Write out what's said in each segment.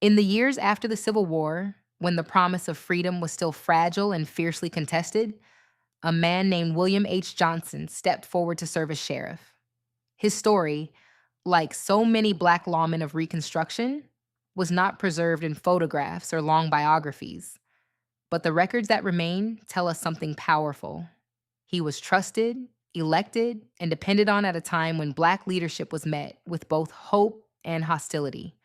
In the years after the Civil War, when the promise of freedom was still fragile and fiercely contested, a man named William H. Johnson stepped forward to serve as sheriff. His story, like so many Black lawmen of Reconstruction, was not preserved in photographs or long biographies, but the records that remain tell us something powerful. He was trusted, elected, and depended on at a time when Black leadership was met with both hope and hostility.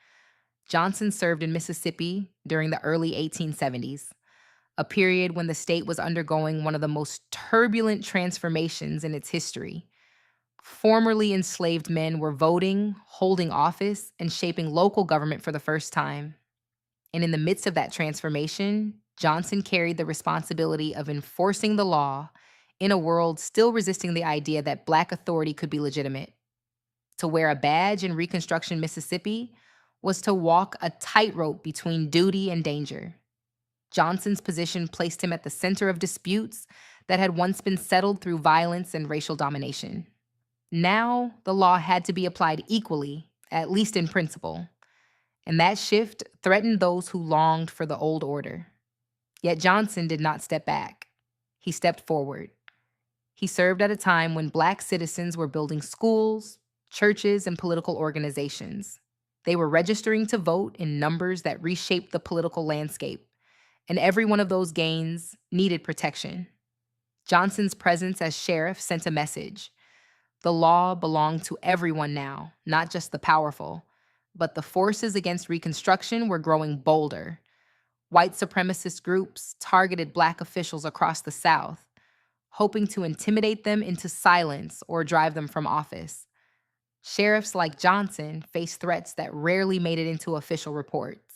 Johnson served in Mississippi during the early 1870s, a period when the state was undergoing one of the most turbulent transformations in its history. Formerly enslaved men were voting, holding office, and shaping local government for the first time. And in the midst of that transformation, Johnson carried the responsibility of enforcing the law in a world still resisting the idea that Black authority could be legitimate. To wear a badge in Reconstruction, Mississippi, was to walk a tightrope between duty and danger. Johnson's position placed him at the center of disputes that had once been settled through violence and racial domination. Now, the law had to be applied equally, at least in principle. And that shift threatened those who longed for the old order. Yet Johnson did not step back. He stepped forward. He served at a time when Black citizens were building schools, churches, and political organizations. They were registering to vote in numbers that reshaped the political landscape, and every one of those gains needed protection. Johnson's presence as sheriff sent a message. The law belonged to everyone now, not just the powerful. But the forces against Reconstruction were growing bolder. White supremacist groups targeted Black officials across the South, hoping to intimidate them into silence or drive them from office. Sheriffs like Johnson faced threats that rarely made it into official reports.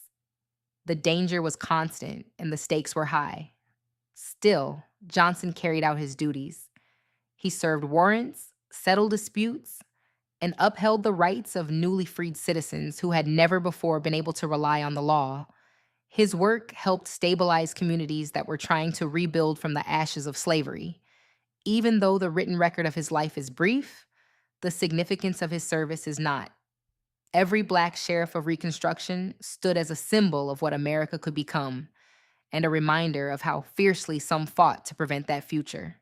The danger was constant and the stakes were high. Still, Johnson carried out his duties. He served warrants, settled disputes, and upheld the rights of newly freed citizens who had never before been able to rely on the law. His work helped stabilize communities that were trying to rebuild from the ashes of slavery. Even though the written record of his life is brief, the significance of his service is not. Every Black sheriff of Reconstruction stood as a symbol of what America could become, and a reminder of how fiercely some fought to prevent that future.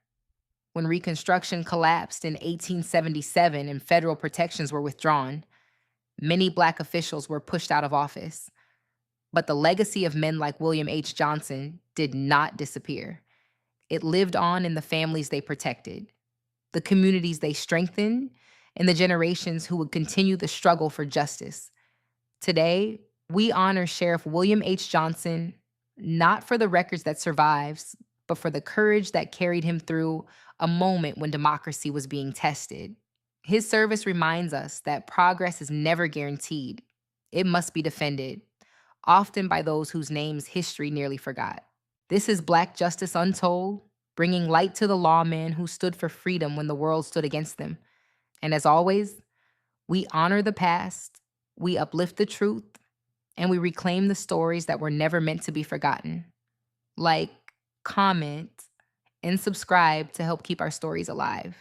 When Reconstruction collapsed in 1877 and federal protections were withdrawn, many Black officials were pushed out of office. But the legacy of men like William H. Johnson did not disappear. It lived on in the families they protected, the communities they strengthened, and the generations who would continue the struggle for justice. Today, we honor Sheriff William H. Johnson not for the records that survives, but for the courage that carried him through a moment when democracy was being tested. His service reminds us that progress is never guaranteed. It must be defended, often by those whose names history nearly forgot. This is Black Justice Untold, bringing light to the lawmen who stood for freedom when the world stood against them. And as always, we honor the past, we uplift the truth, and we reclaim the stories that were never meant to be forgotten. Like, comment, and subscribe to help keep our stories alive.